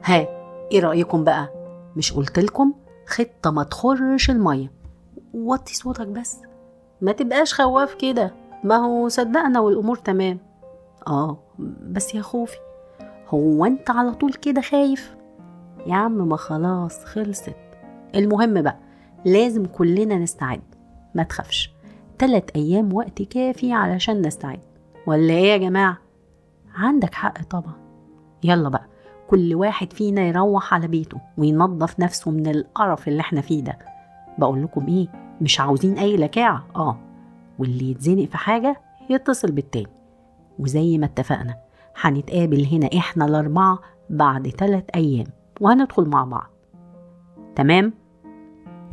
ها، ايه رأيكم بقى؟ مش قلتلكم خطة ما تخرش المية؟ وطي صوتك بس، ما تبقاش خواف كده، ما هو صدقنا والأمور تمام. بس يا خوفي، هو انت على طول كده خايف؟ يا عم ما خلاص خلصت. المهم بقى لازم كلنا نستعد، ما تخافش، 3 أيام وقت كافي علشان نستعد، ولا ايه يا جماعة؟ عندك حق طبعا. يلا بقى كل واحد فينا يروح على بيته وينظف نفسه من القرف اللي احنا فيه ده. بقول لكم ايه، مش عاوزين اي لكاعة. واللي يتزنق في حاجة يتصل بالتاني. وزي ما اتفقنا هنتقابل هنا احنا ال4 بعد 3 أيام وهندخل مع بعض. تمام؟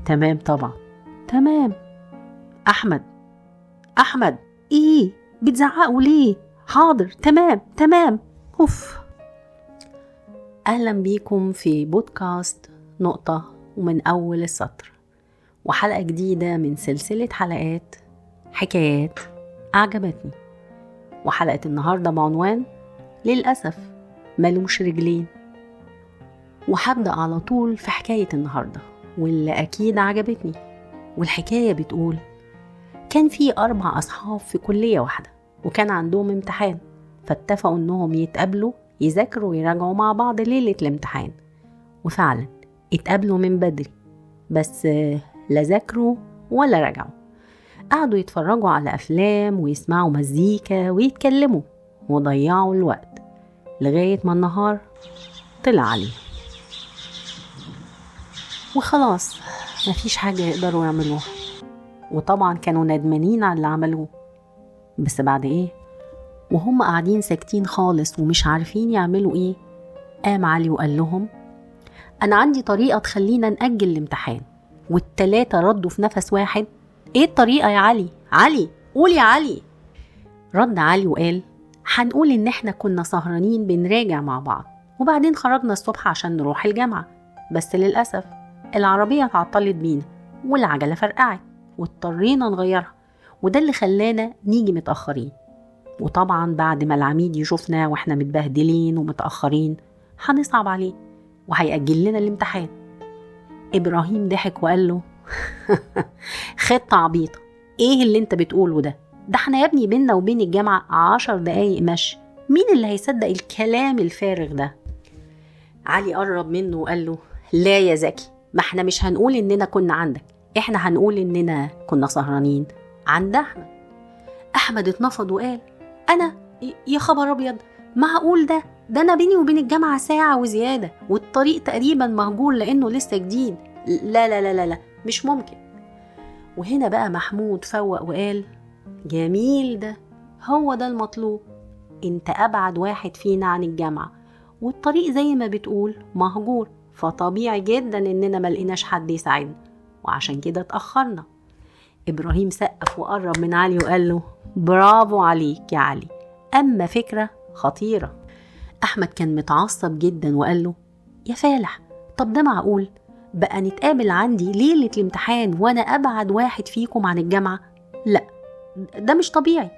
تمام طبعا. تمام. أحمد ايه بتزعقوا ليه؟ حاضر تمام. أهلا بيكم في بودكاست نقطة ومن أول السطر، وحلقة جديدة من سلسلة حلقات حكايات أعجبتني. وحلقة النهاردة بعنوان للأسف ملوش رجلين. وهبدأ على طول في حكاية النهاردة واللي أكيد عجبتني. والحكاية بتقول كان في 4 أصحاب في كلية واحدة، وكان عندهم امتحان، فاتفقوا إنهم يتقابلوا يذاكروا ويراجعوا مع بعض ليلة الامتحان. وفعلا اتقابلوا من بدري، بس لا ذاكروا ولا رجعوا. قعدوا يتفرجوا على أفلام ويسمعوا مزيكا ويتكلموا وضيعوا الوقت لغاية ما النهار طلع عليه. وخلاص مفيش حاجة يقدروا يعملوها، وطبعا كانوا ندمانين على اللي عملوه. بس بعد ايه؟ وهم قاعدين ساكتين خالص ومش عارفين يعملوا ايه، قام علي وقال لهم أنا عندي طريقة تخلينا نأجل الامتحان. وال3 ردوا في نفس واحد ايه الطريقة يا علي؟ قول يا علي. رد علي وقال هنقول ان احنا كنا سهرانين بنراجع مع بعض، وبعدين خرجنا الصبح عشان نروح الجامعة، بس للأسف العربية اتعطلت بينا والعجلة فرقعت واضطرينا نغيرها، وده اللي خلانا نيجي متأخرين. وطبعا بعد ما العميد يشوفنا واحنا متبهدلين ومتأخرين هنصعب عليه وهيأجل لنا الامتحان. إبراهيم ضحك وقال له خطة عبيطة، ايه اللي انت بتقوله ده احنا يا ابني بينا وبين الجامعة 10 دقايق مشي، مين اللي هيصدق الكلام الفارغ ده؟ علي قرب منه وقال له لا يا زكي، ما احنا مش هنقول اننا كنا عندك، احنا هنقول اننا كنا سهرانين عند احمد. احمد اتنفض وقال انا يا خبر ابيض، معقول ده انا بيني وبين الجامعة ساعة وزيادة، والطريق تقريبا مهجور لانه لسه جديد. لا لا لا لا لا مش ممكن. وهنا بقى محمود فوق وقال جميل، ده هو ده المطلوب، انت ابعد واحد فينا عن الجامعة والطريق زي ما بتقول مهجور، فطبيعي جدا اننا ملقناش حد يساعدنا وعشان كده اتأخرنا. إبراهيم سقف وقرب من علي وقال له برافو عليك يا علي، أما فكرة خطيرة. أحمد كان متعصب جدا وقال له يا فالح، طب ده معقول بقى نتقابل عندي ليلة الامتحان وأنا أبعد واحد فيكم عن الجامعة؟ لا ده مش طبيعي.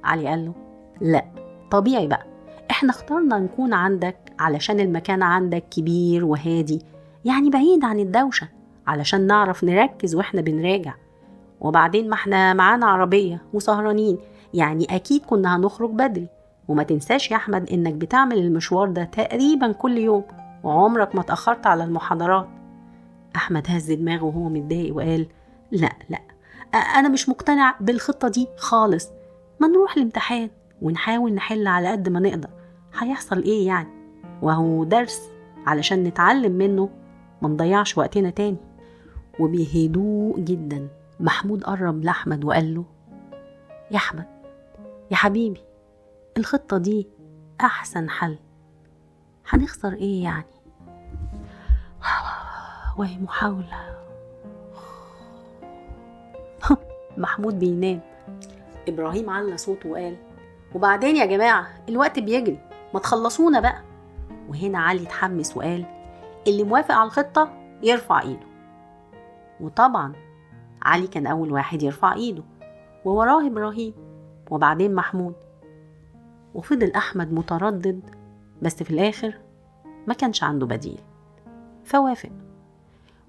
علي قال له لا طبيعي بقى، احنا اخترنا نكون عندك علشان المكان عندك كبير وهادي، يعني بعيد عن الدوشة، علشان نعرف نركز واحنا بنراجع. وبعدين ما احنا معانا عربية وسهرانين، يعني أكيد كنا هنخرج بدري. وما تنساش يا أحمد إنك بتعمل المشوار ده تقريبا كل يوم وعمرك ما تأخرت على المحاضرات. أحمد هز دماغه وهو متضايق وقال لا أنا مش مقتنع بالخطة دي خالص، ما نروح الامتحان ونحاول نحل على قد ما نقدر، هيحصل إيه يعني؟ وهو درس علشان نتعلم منه، ما نضيعش وقتنا تاني. وبهدوء جدا محمود قرب لأحمد وقال له يا أحمد يا حبيبي، الخطة دي أحسن حل، هنخسر إيه يعني؟ وهي محاولة. محمود بينام. إبراهيم على صوته وقال وبعدين يا جماعة الوقت بيجري، ما تخلصونا بقى. وهنا علي اتحمس وقال اللي موافق على الخطة يرفع إيده. وطبعا علي كان أول واحد يرفع إيده، ووراه إبراهيم وبعدين محمود. وفضل أحمد متردد، بس في الآخر ما كانش عنده بديل، فوافق.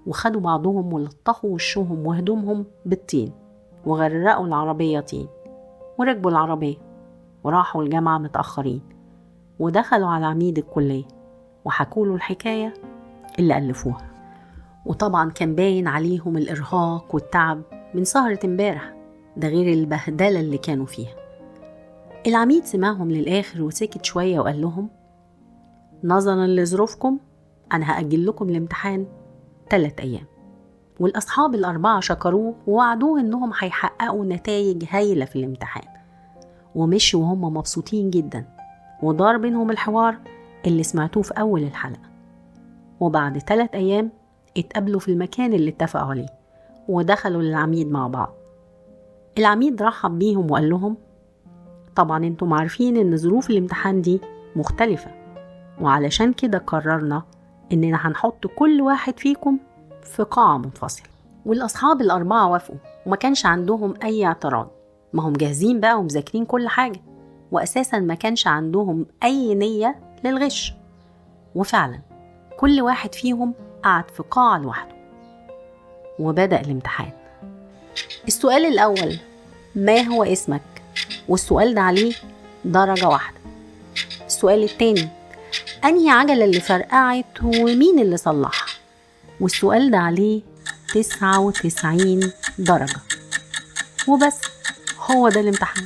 وخدوا بعضهم ولطخوا وشهم وهدومهم بالطين وغرقوا العربية طين، وركبوا العربية وراحوا الجامعة متأخرين، ودخلوا على عميد الكلية وحكوا له الحكاية اللي ألفوها. وطبعا كان باين عليهم الإرهاق والتعب من سهرة امبارح، ده غير البهدلة اللي كانوا فيها. العميد سمعهم للآخر وسكت شوية وقال لهم: نظرا لظروفكم أنا هأجل لكم الامتحان 3 أيام. والأصحاب ال4 شكروه ووعدوه إنهم هيحققوا نتائج هايلة في الامتحان، ومشوا وهم مبسوطين جدا. ودار بينهم الحوار اللي سمعتوه في أول الحلقة. وبعد 3 أيام اتقابلوا في المكان اللي اتفقوا عليه ودخلوا للعميد مع بعض. العميد رحب بيهم وقال لهم: طبعا انتم عارفين ان ظروف الامتحان دي مختلفة، وعلشان كده قررنا اننا هنحط كل واحد فيكم في قاعة منفصلة. والأصحاب ال4 وافقوا وما كانش عندهم أي اعتراض، ما هم جاهزين بقى ومذاكرين كل حاجة، وأساسا ما كانش عندهم أي نية للغش. وفعلا كل واحد فيهم قعد في قاعة لوحده وبدأ الامتحان. السؤال الأول: ما هو اسمك؟ والسؤال ده عليه درجة 1. السؤال التاني: أنهي عجلة اللي فرقعت ومين اللي صلحها؟ والسؤال ده عليه 99 درجة. وبس، هو ده الامتحان.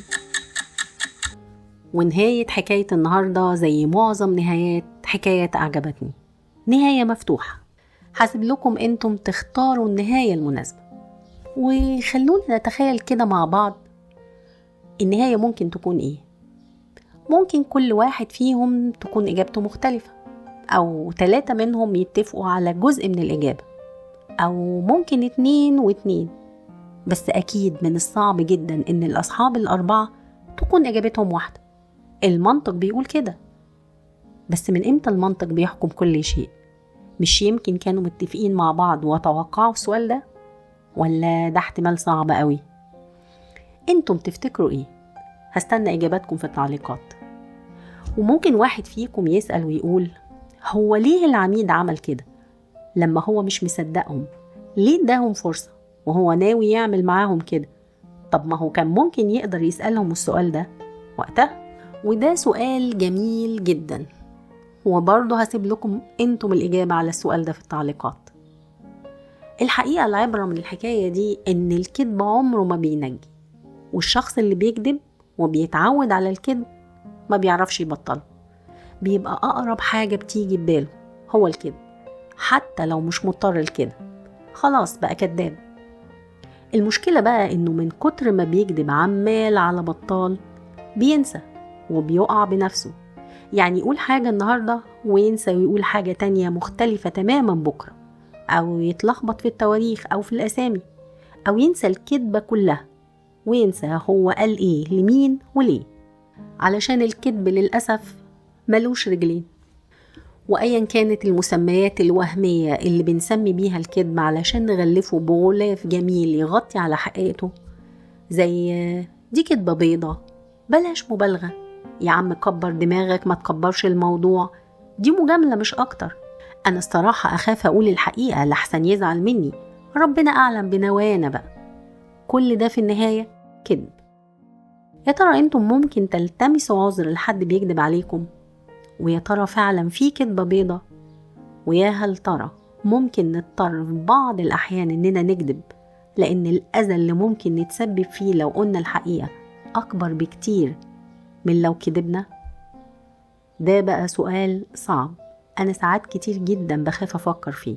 ونهاية حكاية النهاردة زي معظم نهايات حكايات أعجبتني، نهاية مفتوحة. حاسب لكم انتم تختاروا النهاية المناسبة، وخلونا نتخيل كده مع بعض النهاية ممكن تكون ايه. ممكن كل واحد فيهم تكون إجابته مختلفة، أو 3 منهم يتفقوا على جزء من الإجابة، أو ممكن 2 و2. بس أكيد من الصعب جدا إن الأصحاب ال4 تكون إجابتهم واحدة. المنطق بيقول كده، بس من إمتى المنطق بيحكم كل شيء؟ مش يمكن كانوا متفقين مع بعض وتوقعوا السؤال ده؟ ولا ده احتمال صعب قوي؟ انتم تفتكروا ايه؟ هستنى إجاباتكم في التعليقات. وممكن واحد فيكم يسأل ويقول: هو ليه العميد عمل كده؟ لما هو مش مصدقهم ليه اداهم فرصة وهو ناوي يعمل معاهم كده؟ طب ما هو كان ممكن يقدر يسألهم السؤال ده وقتها. وده سؤال جميل جدا، وبرضه هسيب لكم انتم الإجابة على السؤال ده في التعليقات. الحقيقة العبرة من الحكاية دي ان الكذب عمره ما بينجي، والشخص اللي بيكذب وبيتعود على الكذب ما بيعرفش يبطله، بيبقى أقرب حاجة بتيجي بباله هو الكذب، حتى لو مش مضطر الكذب خلاص بقى كذاب. المشكلة بقى انه من كتر ما بيكذب عمال على بطال بينسى وبيقع بنفسه. يعني يقول حاجة النهاردة وينسى ويقول حاجة تانية مختلفة تماما بكرة، أو يتلخبط في التواريخ أو في الأسامي، أو ينسى الكذبة كلها وينسى هو قال إيه لمين وليه، علشان الكذب للأسف ملوش رجلين. وأيا كانت المسميات الوهمية اللي بنسمي بيها الكذب علشان نغلفه بغلاف جميل يغطي على حقيقته، زي دي كذبة بيضة، بلاش مبالغة، يا عم كبر دماغك ما تكبرش الموضوع، دي مجاملة مش أكتر. أنا الصراحة أخاف أقول الحقيقة لحسن يزعل مني، ربنا أعلم بنوايانا بقى. كل ده في النهاية كذب. يا ترى أنتم ممكن تلتمسوا عذر لحد بيكذب عليكم؟ ويا ترى فعلا في كذبة بيضة؟ ويا هل ترى ممكن نضطر في بعض الأحيان إننا نكذب لأن الأذى اللي ممكن نتسبب فيه لو قلنا الحقيقة أكبر بكتير من لو كذبنا؟ ده بقى سؤال صعب، أنا ساعات كتير جدا بخاف أفكر فيه.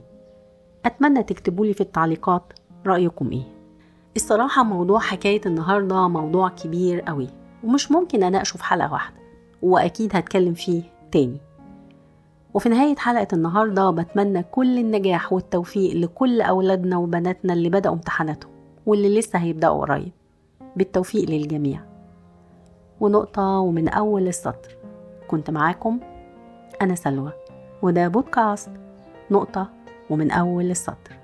أتمنى تكتبولي في التعليقات رأيكم إيه. الصراحة موضوع حكاية النهاردة موضوع كبير قوي، ومش ممكن أناقشه في حلقة واحدة، وأكيد هتكلم فيه تاني. وفي نهاية حلقة النهاردة بتمنى كل النجاح والتوفيق لكل أولادنا وبناتنا اللي بدأوا امتحاناتهم واللي لسه هيبدأوا قريب، بالتوفيق للجميع. ونقطة ومن أول السطر، كنت معاكم أنا سلوى، وده بودكاست نقطة ومن أول السطر.